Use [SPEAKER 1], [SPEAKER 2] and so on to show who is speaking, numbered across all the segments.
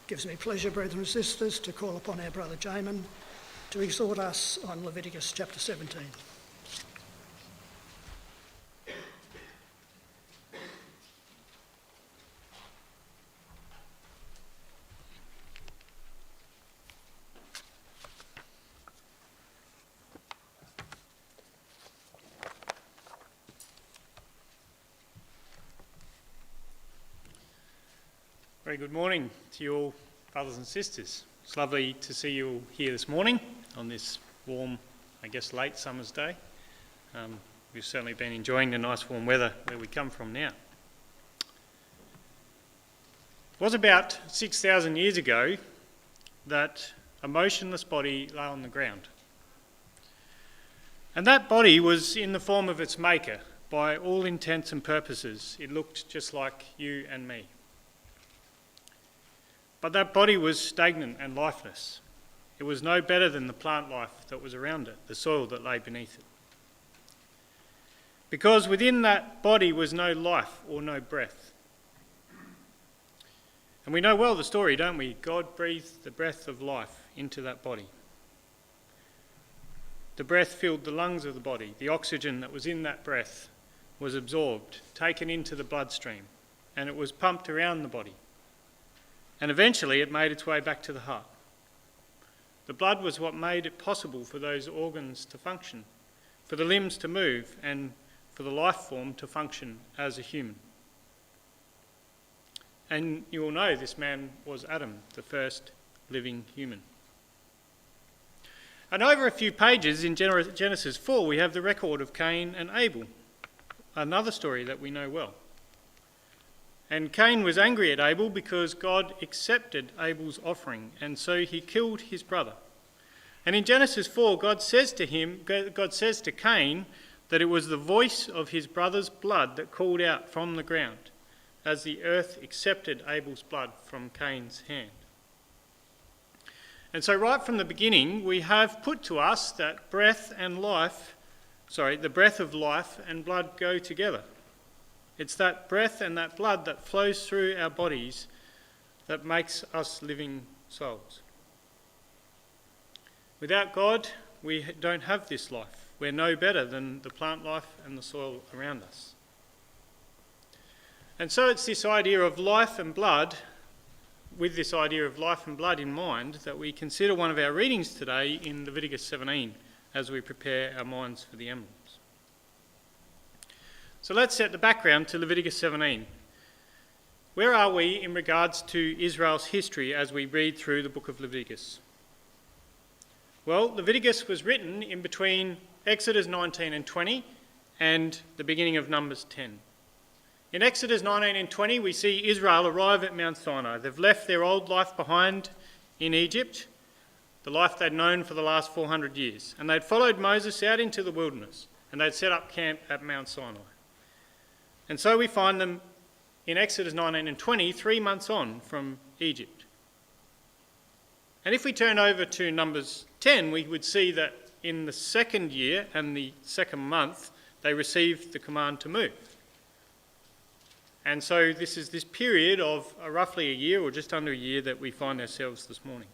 [SPEAKER 1] Gives me pleasure, brethren and sisters, to call upon our brother Jamin to exhort us on Leviticus chapter 17.
[SPEAKER 2] Very good morning to you all, brothers and sisters. It's lovely to see you all here this morning on this warm, late summer's day. We've certainly been enjoying the nice warm weather where we come from now. It was about 6,000 years ago that a motionless body lay on the ground. And that body was in the form of its maker. By all intents and purposes, it looked just like you and me. But that body was stagnant and lifeless. It was no better than the plant life that was around it, the soil that lay beneath it. Because within that body was no life or no breath. And we know well the story, don't we? God breathed the breath of life into that body. The breath filled the lungs of the body. The oxygen that was in that breath was absorbed, taken into the bloodstream, and it was pumped around the body. And eventually it made its way back to the heart. The blood was what made it possible for those organs to function, for the limbs to move, and for the life form to function as a human. And you all know this man was Adam, the first living human. And over a few pages in Genesis 4, we have the record of Cain and Abel, another story that we know well. And Cain was angry at Abel because God accepted Abel's offering, and so he killed his brother. And in Genesis 4, God says to Cain that it was the voice of his brother's blood that called out from the ground, as the earth accepted Abel's blood from Cain's hand. And so right from the beginning, we have put to us that the breath of life and blood go together. It's that breath and that blood that flows through our bodies that makes us living souls. Without God, we don't have this life. We're no better than the plant life and the soil around us. And so it's this idea of life and blood, with this idea of life and blood in mind, that we consider one of our readings today in Leviticus 17 as we prepare our minds for the emblems. So let's set the background to Leviticus 17. Where are we in regards to Israel's history as we read through the book of Leviticus? Well, Leviticus was written in between Exodus 19 and 20 and the beginning of Numbers 10. In Exodus 19 and 20, we see Israel arrive at Mount Sinai. They've left their old life behind in Egypt, the life they'd known for the last 400 years. And they'd followed Moses out into the wilderness, and they'd set up camp at Mount Sinai. And so we find them in Exodus 19 and 20, 3 months on from Egypt. And if we turn over to Numbers 10, we would see that in the second year and the second month, they received the command to move. And so this is this period of roughly a year or just under a year that we find ourselves this morning.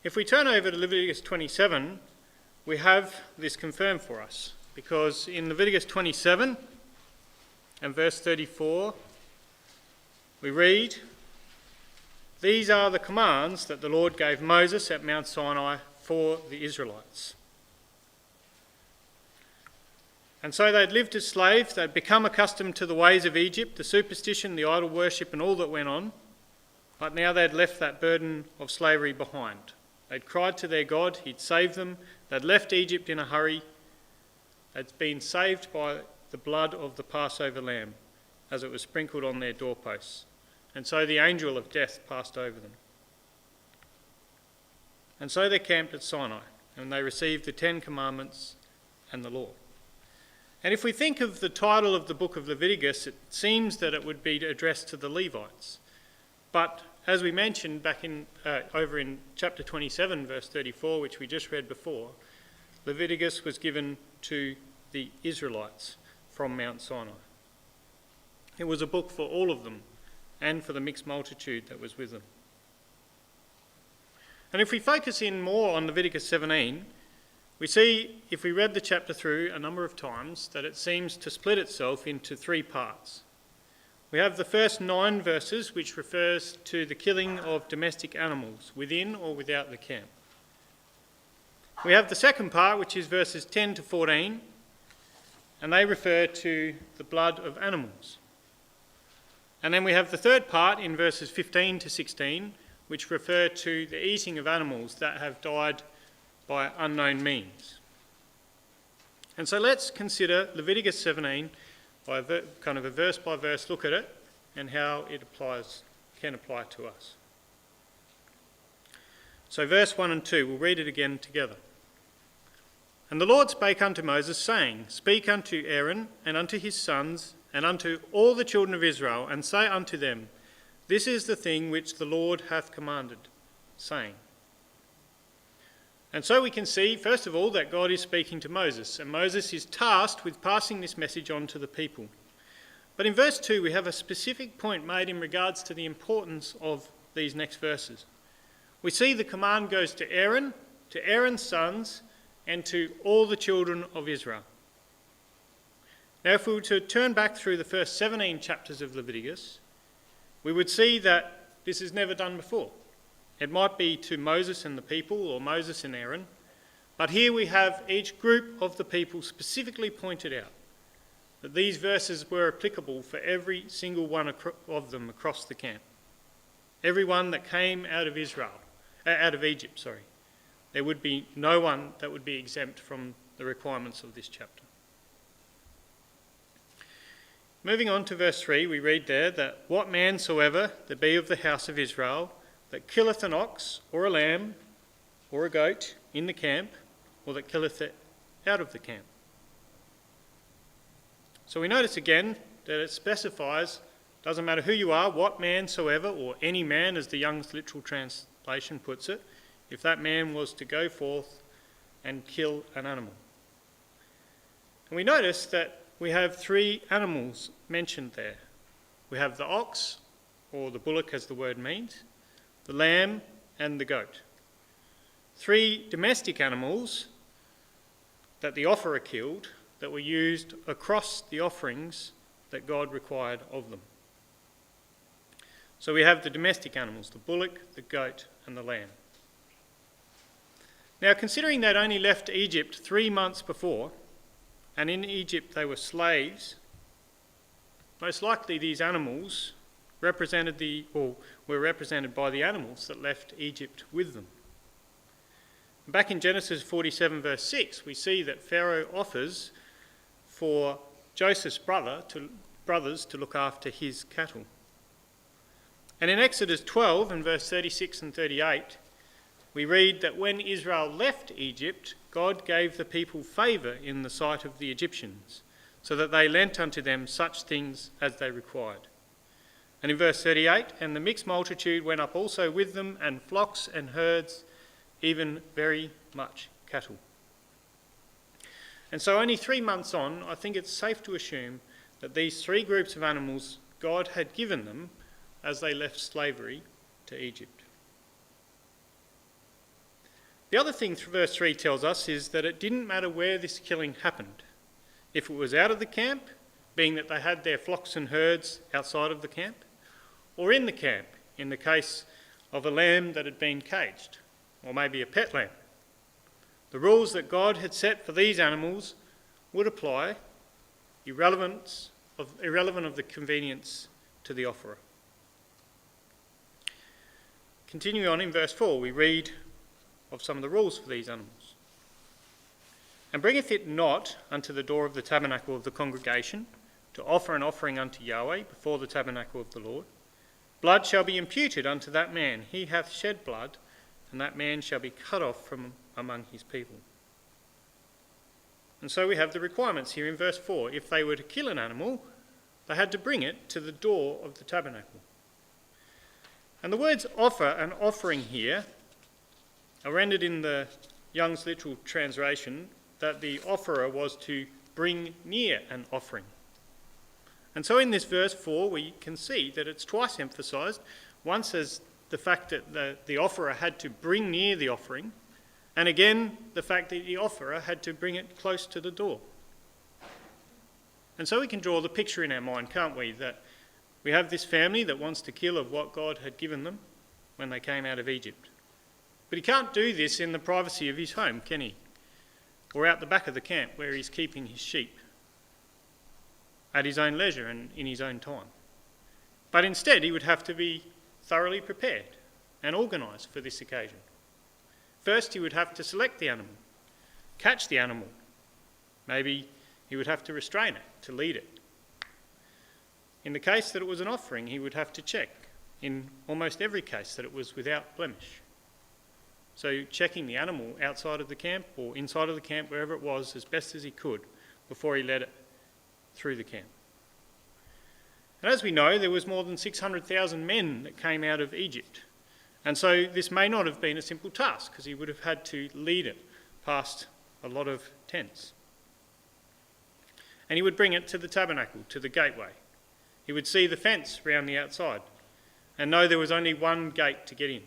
[SPEAKER 2] If we turn over to Leviticus 27, we have this confirmed for us. Because in Leviticus 27 and verse 34, we read, "These are the commands that the Lord gave Moses at Mount Sinai for the Israelites." And so they'd lived as slaves, they'd become accustomed to the ways of Egypt, the superstition, the idol worship and all that went on, but now they'd left that burden of slavery behind. They'd cried to their God, he'd saved them, they'd left Egypt in a hurry. They'd been saved by the blood of the Passover lamb as it was sprinkled on their doorposts. And so the angel of death passed over them. And so they camped at Sinai, and they received the 10 Commandments and the law. And if we think of the title of the book of Leviticus, it seems that it would be addressed to the Levites. But as we mentioned back over in chapter 27, verse 34, which we just read before, Leviticus was given to the Israelites from Mount Sinai. It was a book for all of them and for the mixed multitude that was with them. And if we focus in more on Leviticus 17, we see, if we read the chapter through a number of times, that it seems to split itself into three parts. We have the first 9 verses, which refers to the killing of domestic animals within or without the camp. We have the second part, which is verses 10 to 14, and they refer to the blood of animals. And then we have the third part in verses 15 to 16, which refer to the eating of animals that have died by unknown means. And so let's consider Leviticus 17 by a verse-by-verse look at it and how it can apply to us. So verse 1 and 2, we'll read it again together. And the Lord spake unto Moses, saying, Speak unto Aaron and unto his sons and unto all the children of Israel, and say unto them, This is the thing which the Lord hath commanded, saying. And so we can see, first of all, that God is speaking to Moses, and Moses is tasked with passing this message on to the people. But in verse 2, we have a specific point made in regards to the importance of these next verses. We see the command goes to Aaron's sons, and to all the children of Israel. Now, if we were to turn back through the first 17 chapters of Leviticus, we would see that this is never done before. It might be to Moses and the people, or Moses and Aaron, but here we have each group of the people specifically pointed out that these verses were applicable for every single one of them across the camp. Everyone that came out of Egypt. There would be no one that would be exempt from the requirements of this chapter. Moving on to verse 3, we read there that what man soever there be of the house of Israel that killeth an ox or a lamb or a goat in the camp, or that killeth it out of the camp. So we notice again that it specifies, doesn't matter who you are, what man soever, or any man as the Young's Literal Translation puts it, if that man was to go forth and kill an animal. And we notice that we have 3 animals mentioned there. We have the ox, or the bullock as the word means, the lamb and the goat. 3 domestic animals that the offerer killed that were used across the offerings that God required of them. So we have the domestic animals, the bullock, the goat and the lamb. Now, considering they'd only left Egypt 3 months before, and in Egypt they were slaves, most likely these animals were represented by the animals that left Egypt with them. Back in Genesis 47 verse 6, we see that Pharaoh offers for Joseph's brothers to look after his cattle. And in Exodus 12 and verse 36 and 38, we read that when Israel left Egypt, God gave the people favour in the sight of the Egyptians, so that they lent unto them such things as they required. And in verse 38, and the mixed multitude went up also with them, and flocks and herds, even very much cattle. And so only 3 months on, I think it's safe to assume that these 3 groups of animals God had given them as they left slavery to Egypt. The other thing verse 3 tells us is that it didn't matter where this killing happened. If it was out of the camp, being that they had their flocks and herds outside of the camp, or in the camp, in the case of a lamb that had been caged, or maybe a pet lamb. The rules that God had set for these animals would apply, irrelevant of the convenience to the offerer. Continuing on in verse 4, we read of some of the rules for these animals. And bringeth it not unto the door of the tabernacle of the congregation, to offer an offering unto Yahweh before the tabernacle of the Lord, blood shall be imputed unto that man. He hath shed blood, and that man shall be cut off from among his people. And so we have the requirements here in verse 4. If they were to kill an animal, they had to bring it to the door of the tabernacle. And the words offer and offering here are rendered in the Young's Literal Translation that the offerer was to bring near an offering. And so in this verse 4, we can see that it's twice emphasised. Once as the fact that the offerer had to bring near the offering, and again the fact that the offerer had to bring it close to the door. And so we can draw the picture in our mind, can't we, that we have this family that wants to kill of what God had given them when they came out of Egypt. But he can't do this in the privacy of his home, can he? Or out the back of the camp where he's keeping his sheep at his own leisure and in his own time. But instead he would have to be thoroughly prepared and organised for this occasion. First he would have to select the animal, catch the animal. Maybe he would have to restrain it, to lead it. In the case that it was an offering, he would have to check, in almost every case, that it was without blemish. So checking the animal outside of the camp or inside of the camp, wherever it was, as best as he could before he led it through the camp. And as we know, there was more than 600,000 men that came out of Egypt. And so this may not have been a simple task, because he would have had to lead it past a lot of tents. And he would bring it to the tabernacle, to the gateway. He would see the fence round the outside and know there was only one gate to get in.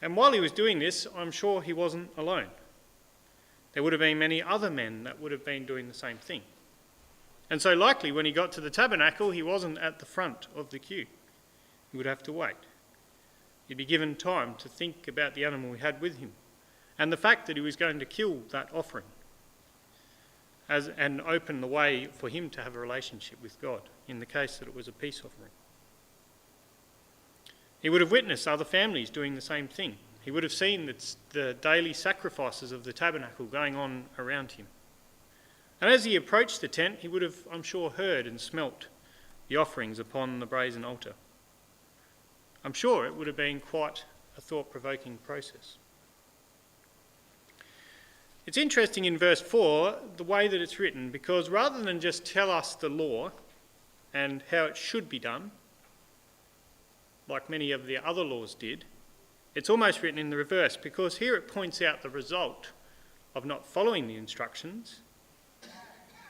[SPEAKER 2] And while he was doing this, I'm sure he wasn't alone. There would have been many other men that would have been doing the same thing. And so likely when he got to the tabernacle, he wasn't at the front of the queue. He would have to wait. He'd be given time to think about the animal he had with him and the fact that he was going to kill that offering and open the way for him to have a relationship with God in the case that it was a peace offering. He would have witnessed other families doing the same thing. He would have seen the daily sacrifices of the tabernacle going on around him. And as he approached the tent, he would have, I'm sure, heard and smelt the offerings upon the brazen altar. I'm sure it would have been quite a thought-provoking process. It's interesting in verse 4, the way that it's written, because rather than just tell us the law and how it should be done, like many of the other laws did, it's almost written in the reverse, because here it points out the result of not following the instructions,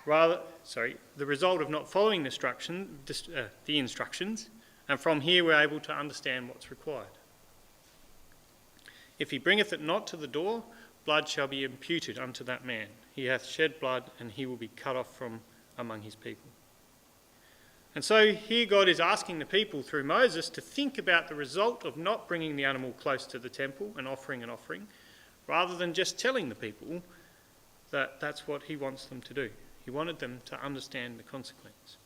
[SPEAKER 2] the result of not following the instructions, and from here we're able to understand what's required. If he bringeth it not to the door, blood shall be imputed unto that man. He hath shed blood, and he will be cut off from among his people. And so here God is asking the people through Moses to think about the result of not bringing the animal close to the temple and offering an offering, rather than just telling the people that that's what he wants them to do. He wanted them to understand the consequence.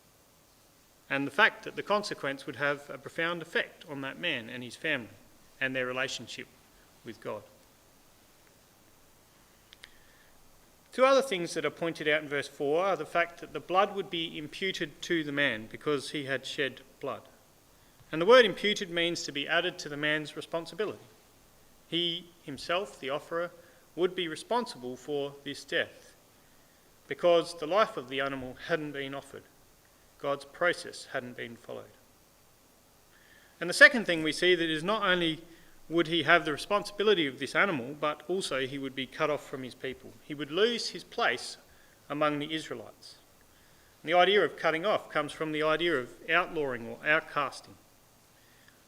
[SPEAKER 2] And the fact that the consequence would have a profound effect on that man and his family and their relationship with God. Two other things that are pointed out in verse 4 are the fact that the blood would be imputed to the man because he had shed blood. And the word imputed means to be added to the man's responsibility. He himself, the offerer, would be responsible for this death because the life of the animal hadn't been offered. God's process hadn't been followed. And the second thing we see that is not only would he have the responsibility of this animal, but also he would be cut off from his people. He would lose his place among the Israelites. And the idea of cutting off comes from the idea of outlawing or outcasting.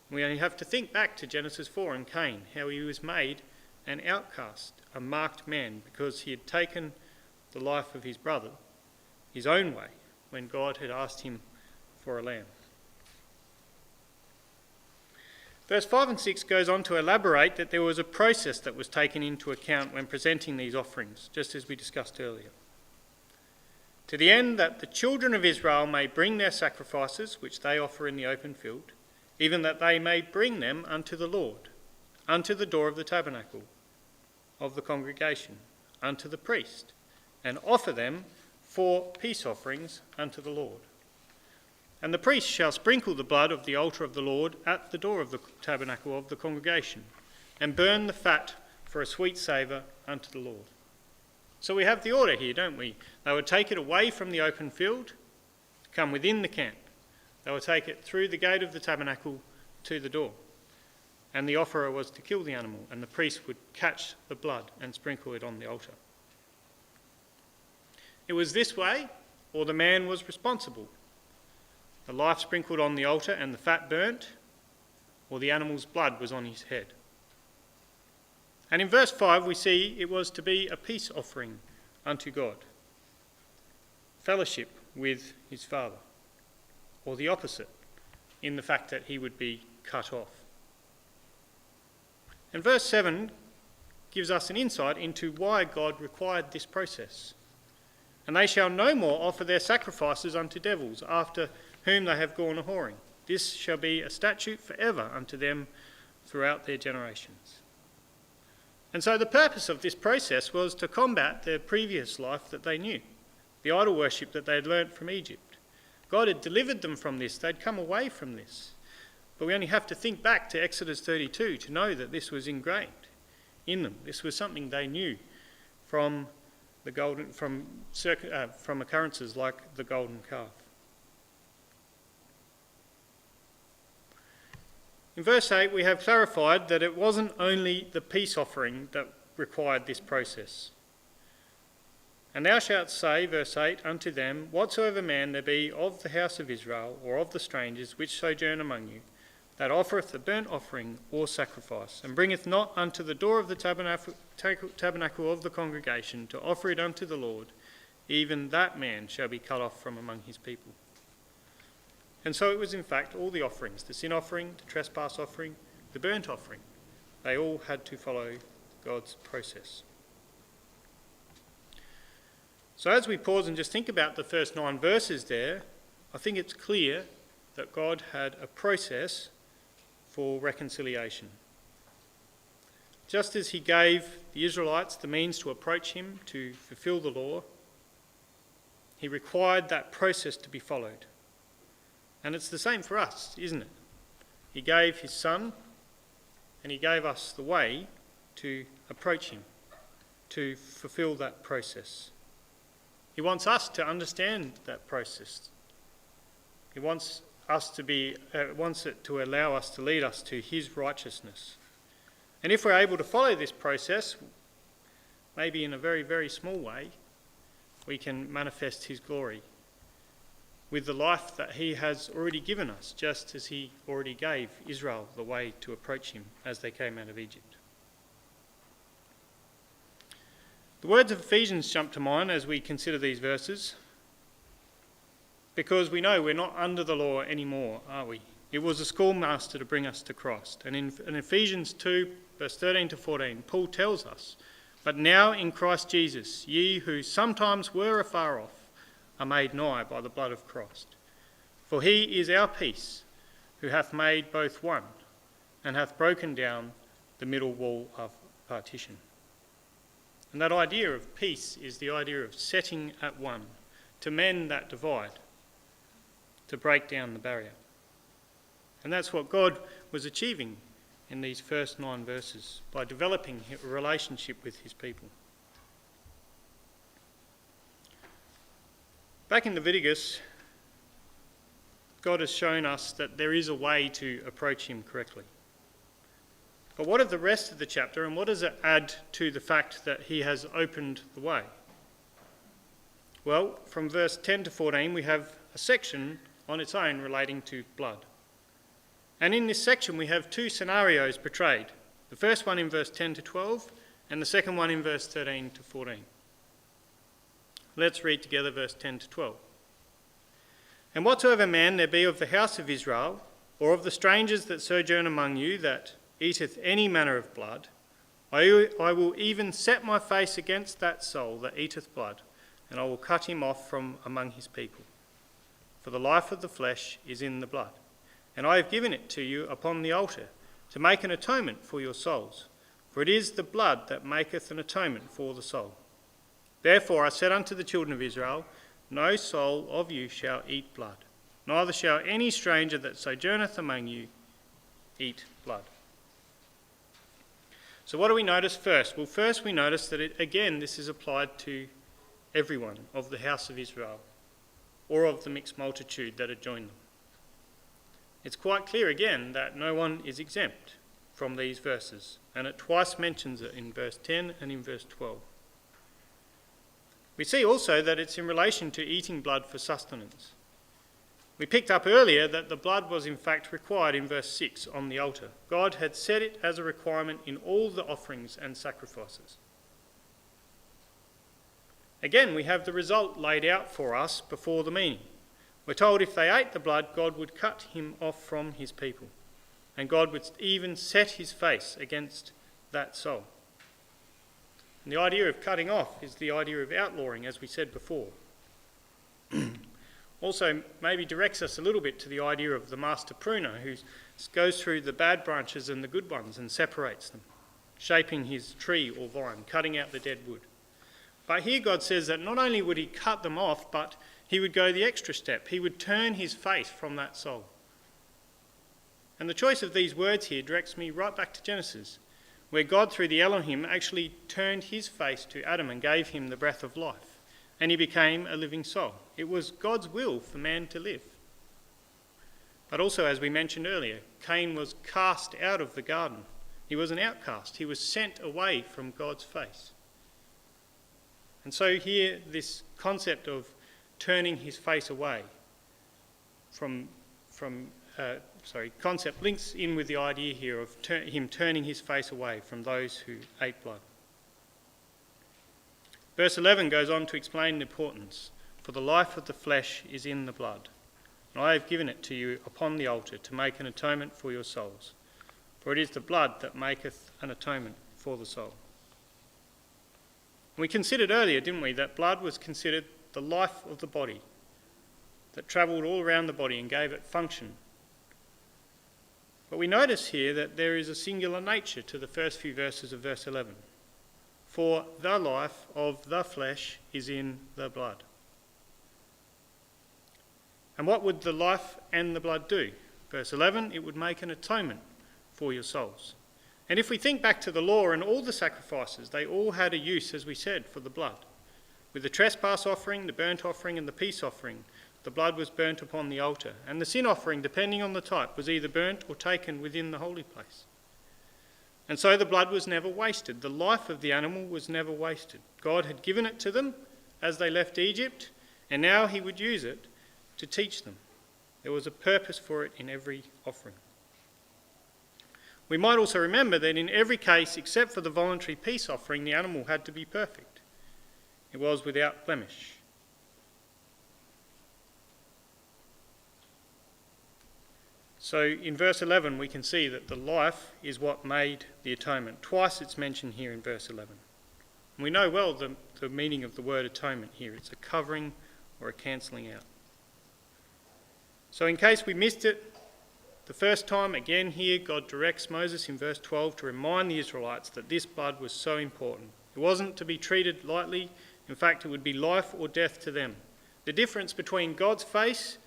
[SPEAKER 2] We only have to think back to Genesis 4 and Cain, how he was made an outcast, a marked man, because he had taken the life of his brother his own way when God had asked him for a lamb. Verse 5 and 6 goes on to elaborate that there was a process that was taken into account when presenting these offerings, just as we discussed earlier. To the end that the children of Israel may bring their sacrifices, which they offer in the open field, even that they may bring them unto the Lord, unto the door of the tabernacle of the congregation, unto the priest, and offer them for peace offerings unto the Lord. And the priest shall sprinkle the blood of the altar of the Lord at the door of the tabernacle of the congregation, and burn the fat for a sweet savour unto the Lord. So we have the order here, don't we? They would take it away from the open field to come within the camp. They would take it through the gate of the tabernacle to the door. And the offerer was to kill the animal, and the priest would catch the blood and sprinkle it on the altar. It was this way or the man was responsible. The life sprinkled on the altar and the fat burnt, or the animal's blood was on his head. And in verse 5 we see it was to be a peace offering unto God, fellowship with his Father, or the opposite, in the fact that he would be cut off. And verse 7 gives us an insight into why God required this process. And they shall no more offer their sacrifices unto devils, after whom they have gone a-whoring. This shall be a statute forever unto them throughout their generations. And so the purpose of this process was to combat their previous life that they knew, the idol worship that they had learnt from Egypt. God had delivered them from this. They'd come away from this. But we only have to think back to Exodus 32 to know that this was ingrained in them. This was something they knew from occurrences like the golden calf. In verse 8 we have clarified that it wasn't only the peace offering that required this process. And thou shalt say, verse 8, unto them, whatsoever man there be of the house of Israel, or of the strangers which sojourn among you, that offereth a burnt offering or sacrifice, and bringeth not unto the door of the tabernacle of the congregation to offer it unto the Lord, even that man shall be cut off from among his people. And so it was in fact all the offerings, the sin offering, the trespass offering, the burnt offering. They all had to follow God's process. So as we pause and just think about the first 9 verses there, I think it's clear that God had a process for reconciliation. Just as he gave the Israelites the means to approach him to fulfill the law, he required that process to be followed. And it's the same for us, isn't it? He gave his Son, and he gave us the way to approach him, to fulfill that process. He wants us to understand that process. He wants it to allow us to lead us to his righteousness. And if we're able to follow this process, maybe in a very, very small way, we can manifest his glory with the life that he has already given us, just as he already gave Israel the way to approach him as they came out of Egypt. The words of Ephesians jump to mind as we consider these verses, because we know we're not under the law anymore, are we? It was a schoolmaster to bring us to Christ. And in Ephesians 2, verse 13 to 14, Paul tells us, but now in Christ Jesus, ye who sometimes were afar off, are made nigh by the blood of Christ. For he is our peace, who hath made both one, and hath broken down the middle wall of partition. And that idea of peace is the idea of setting at one, to mend that divide, to break down the barrier. And that's what God was achieving in these first 9 verses, by developing a relationship with his people. Back in Leviticus, God has shown us that there is a way to approach him correctly. But what of the rest of the chapter, and what does it add to the fact that he has opened the way? Well, from verse 10 to 14 we have a section on its own relating to blood. And in this section we have 2 scenarios portrayed. The first one in verse 10 to 12 and the second one in verse 13 to 14. Let's read together verse 10 to 12. And whatsoever man there be of the house of Israel, or of the strangers that sojourn among you, that eateth any manner of blood, I will even set my face against that soul that eateth blood, and I will cut him off from among his people. For the life of the flesh is in the blood, and I have given it to you upon the altar, to make an atonement for your souls. For it is the blood that maketh an atonement for the soul. Therefore I said unto the children of Israel, no soul of you shall eat blood, neither shall any stranger that sojourneth among you eat blood. So what do we notice first? Well, first we notice that this is applied to everyone of the house of Israel, or of the mixed multitude that had joined them. It's quite clear again that no one is exempt from these verses, and it twice mentions it in verse 10 and in verse 12. We see also that it's in relation to eating blood for sustenance. We picked up earlier that the blood was in fact required in verse 6 on the altar. God had set it as a requirement in all the offerings and sacrifices. Again, we have the result laid out for us before the meaning. We're told if they ate the blood, God would cut him off from his people, and God would even set his face against that soul. And the idea of cutting off is the idea of outlawing, as we said before. Also, maybe directs us a little bit to the idea of the master pruner who goes through the bad branches and the good ones and separates them, shaping his tree or vine, cutting out the dead wood. But here God says that not only would he cut them off, but he would go the extra step. He would turn his face from that soul. And the choice of these words here directs me right back to Genesis, where God, through the Elohim, actually turned his face to Adam and gave him the breath of life, and he became a living soul. It was God's will for man to live. But also, as we mentioned earlier, Cain was cast out of the garden. He was an outcast. He was sent away from God's face. And so here, this concept of turning his face away concept links in with the idea here of him turning his face away from those who ate blood. Verse 11 goes on to explain the importance. For the life of the flesh is in the blood, and I have given it to you upon the altar to make an atonement for your souls. For it is the blood that maketh an atonement for the soul. We considered earlier, didn't we, that blood was considered the life of the body, that travelled all around the body and gave it function. But we notice here that there is a singular nature to the first few verses of verse 11. For the life of the flesh is in the blood. And what would the life and the blood do? Verse 11, it would make an atonement for your souls. And if we think back to the law and all the sacrifices, they all had a use, as we said, for the blood. With the trespass offering, the burnt offering and the peace offering, the blood was burnt upon the altar. And the sin offering, depending on the type, was either burnt or taken within the holy place. And so the blood was never wasted. The life of the animal was never wasted. God had given it to them as they left Egypt, and now he would use it to teach them. There was a purpose for it in every offering. We might also remember that in every case, except for the voluntary peace offering, the animal had to be perfect. It was without blemish. So in verse 11, we can see that the life is what made the atonement. Twice it's mentioned here in verse 11. And we know well the meaning of the word atonement here. It's a covering or a cancelling out. So in case we missed it, the first time, again here, God directs Moses in verse 12 to remind the Israelites that this blood was so important. It wasn't to be treated lightly. In fact, it would be life or death to them. The difference between God's face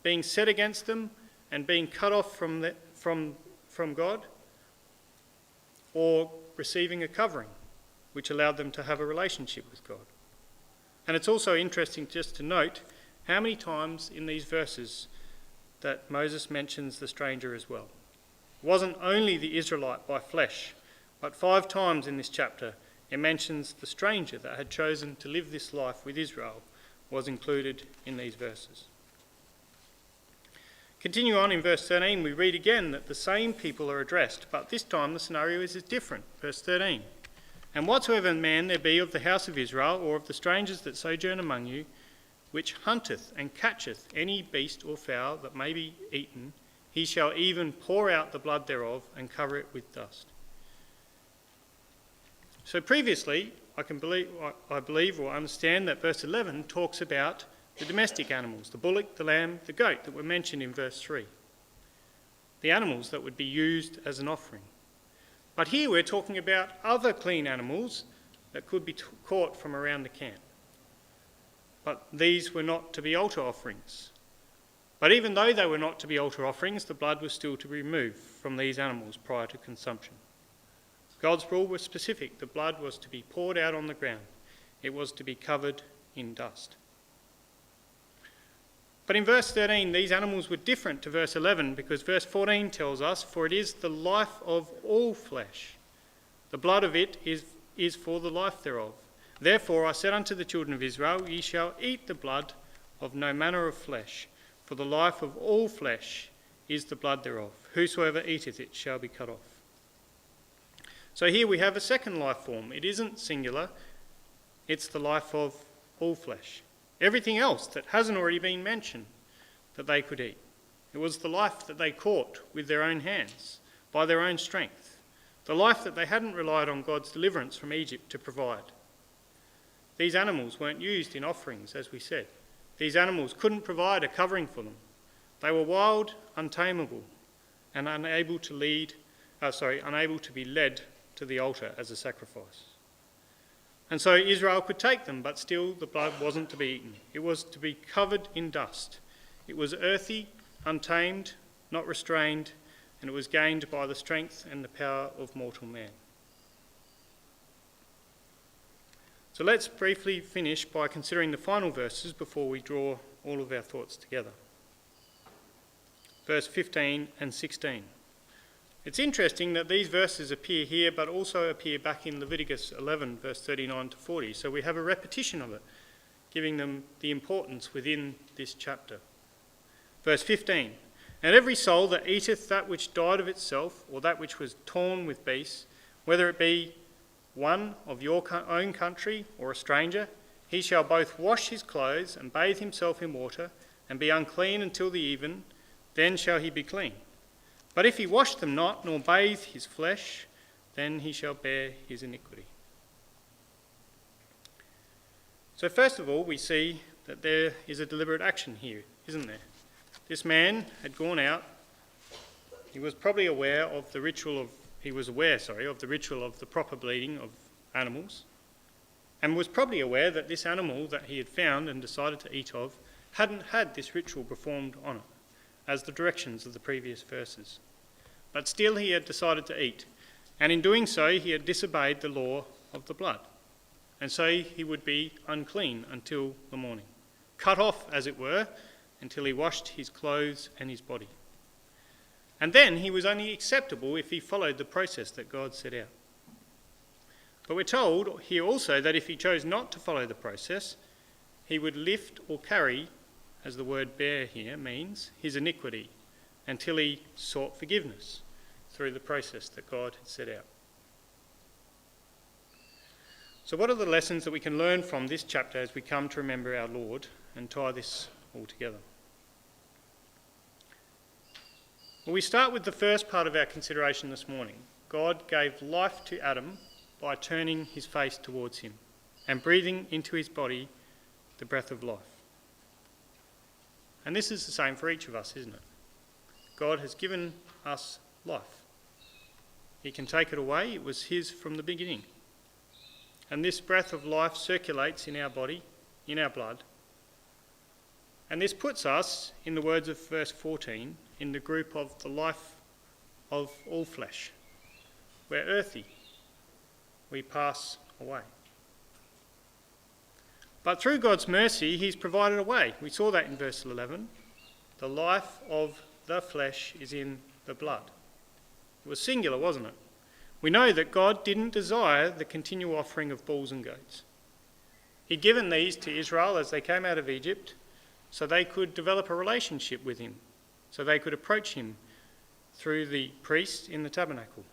[SPEAKER 2] being set against them and being cut off from God, or receiving a covering, which allowed them to have a relationship with God. And it's also interesting just to note how many times in these verses that Moses mentions the stranger as well. It wasn't only the Israelite by flesh, but 5 times in this chapter it mentions the stranger that had chosen to live this life with Israel was included in these verses. Continue on in verse 13, we read again that the same people are addressed, but this time the scenario is different. Verse 13, and whatsoever man there be of the house of Israel, or of the strangers that sojourn among you, which hunteth and catcheth any beast or fowl that may be eaten, he shall even pour out the blood thereof and cover it with dust. So previously, I believe or understand that verse 11 talks about the domestic animals, the bullock, the lamb, the goat that were mentioned in verse 3. The animals that would be used as an offering. But here we're talking about other clean animals that could be caught from around the camp. But these were not to be altar offerings. But even though they were not to be altar offerings, the blood was still to be removed from these animals prior to consumption. God's rule was specific. The blood was to be poured out on the ground. It was to be covered in dust. But in verse 13, these animals were different to verse 11 because verse 14 tells us, for it is the life of all flesh. The blood of it is for the life thereof. Therefore I said unto the children of Israel, Ye shall eat the blood of no manner of flesh, for the life of all flesh is the blood thereof. Whosoever eateth it shall be cut off. So here we have a second life form. It isn't singular, it's the life of all flesh. Everything else that hasn't already been mentioned that they could eat. It was the life that they caught with their own hands, by their own strength. The life that they hadn't relied on God's deliverance from Egypt to provide. These animals weren't used in offerings, as we said. These animals couldn't provide a covering for them. They were wild, untamable, and unable to be led to the altar as a sacrifice. And so Israel could take them, but still the blood wasn't to be eaten. It was to be covered in dust. It was earthy, untamed, not restrained, and it was gained by the strength and the power of mortal man. So let's briefly finish by considering the final verses before we draw all of our thoughts together. Verse 15 and 16. It's interesting that these verses appear here but also appear back in Leviticus 11 verse 39 to 40. So we have a repetition of it, giving them the importance within this chapter. Verse 15. And every soul that eateth that which died of itself, or that which was torn with beasts, whether it be one of your own country or a stranger, he shall both wash his clothes and bathe himself in water, and be unclean until the even, then shall he be clean. But if he wash them not, nor bathe his flesh, then he shall bear his iniquity. So first of all, we see that there is a deliberate action here, isn't there? This man had gone out. He was probably aware of the ritual of the proper bleeding of animals, and was probably aware that this animal that he had found and decided to eat of hadn't had this ritual performed on it, as the directions of the previous verses. But still he had decided to eat, and in doing so he had disobeyed the law of the blood, and so he would be unclean until the morning, cut off, as it were, until he washed his clothes and his body. And then he was only acceptable if he followed the process that God set out. But we're told here also that if he chose not to follow the process, he would lift or carry, as the word bear here means, his iniquity until he sought forgiveness through the process that God had set out. So what are the lessons that we can learn from this chapter as we come to remember our Lord and tie this all together? Well, we start with the first part of our consideration this morning. God gave life to Adam by turning his face towards him and breathing into his body the breath of life. And this is the same for each of us, isn't it? God has given us life. He can take it away. It was his from the beginning. And this breath of life circulates in our body, in our blood. And this puts us, in the words of verse 14, in the group of the life of all flesh. We're earthy. We pass away. But through God's mercy, he's provided a way. We saw that in verse 11. The life of the flesh is in the blood. It was singular, wasn't it? We know that God didn't desire the continual offering of bulls and goats. He'd given these to Israel as they came out of Egypt so they could develop a relationship with him, so they could approach him through the priest in the tabernacle.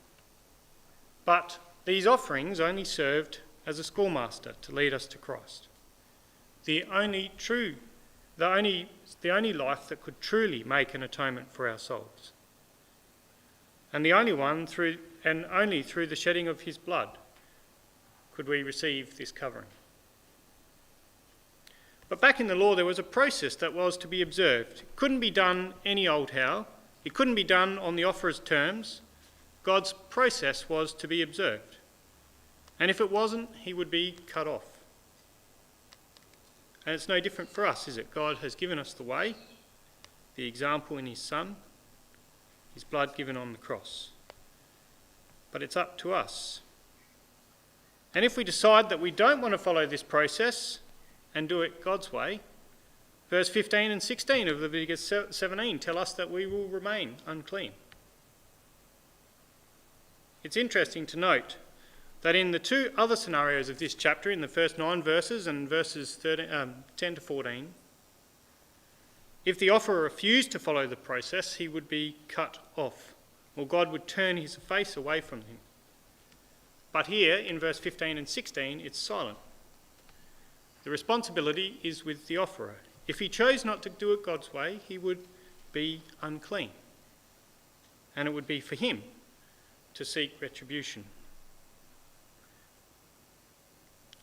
[SPEAKER 2] But these offerings only served as a schoolmaster to lead us to Christ. The only life that could truly make an atonement for our souls. And only through the shedding of his blood could we receive this covering. But back in the law there was a process that was to be observed. It couldn't be done any old how. It couldn't be done on the offerer's terms. God's process was to be observed. And if it wasn't, he would be cut off. And it's no different for us, is it? God has given us the way, the example in his Son, his blood given on the cross. But it's up to us. And if we decide that we don't want to follow this process and do it God's way, verse 15 and 16 of Leviticus 17 tell us that we will remain unclean. It's interesting to note that in the two other scenarios of this chapter, in the first 9 verses and verses 10 to 14, if the offerer refused to follow the process, he would be cut off, or God would turn his face away from him. But here, in verse 15 and 16, it's silent. The responsibility is with the offerer. If he chose not to do it God's way, he would be unclean. And it would be for him to seek retribution.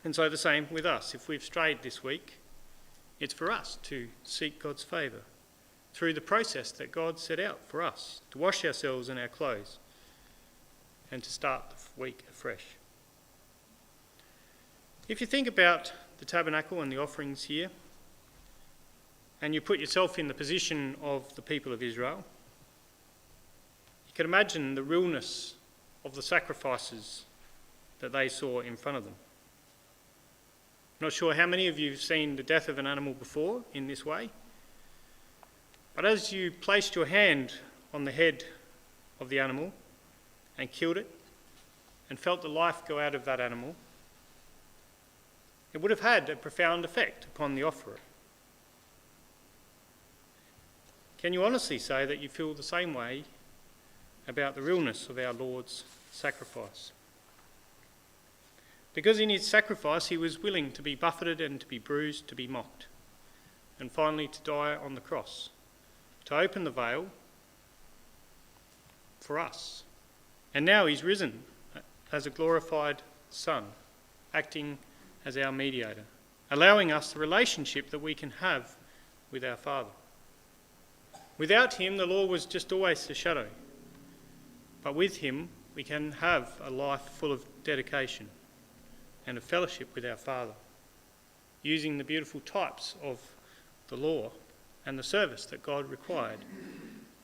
[SPEAKER 2] And so the same with us. If we've strayed this week, it's for us to seek God's favour through the process that God set out for us, to wash ourselves and our clothes and to start the week afresh. If you think about the tabernacle and the offerings here, and you put yourself in the position of the people of Israel, you can imagine the realness of the sacrifices that they saw in front of them. I'm not sure how many of you have seen the death of an animal before in this way, but as you placed your hand on the head of the animal and killed it and felt the life go out of that animal, it would have had a profound effect upon the offerer. Can you honestly say that you feel the same way about the realness of our Lord's sacrifice? Because in his sacrifice he was willing to be buffeted and to be bruised, to be mocked, and finally to die on the cross, to open the veil for us. And now he's risen as a glorified Son, acting as our mediator, allowing us the relationship that we can have with our Father. Without him, the law was just always a shadow. But with him, we can have a life full of dedication and a fellowship with our Father, using the beautiful types of the law and the service that God required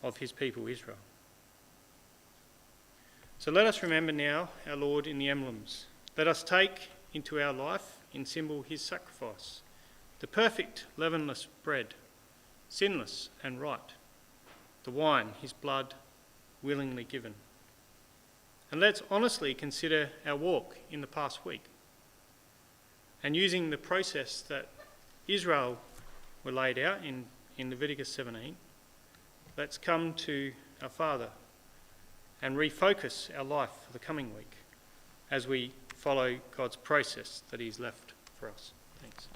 [SPEAKER 2] of his people Israel. So let us remember now our Lord in the emblems. Let us take into our life in symbol his sacrifice, the perfect leavenless bread, sinless and right, the wine, his blood, willingly given. And let's honestly consider our walk in the past week. And using the process that Israel were laid out in Leviticus 17, let's come to our Father and refocus our life for the coming week as we follow God's process that he's left for us. Thanks.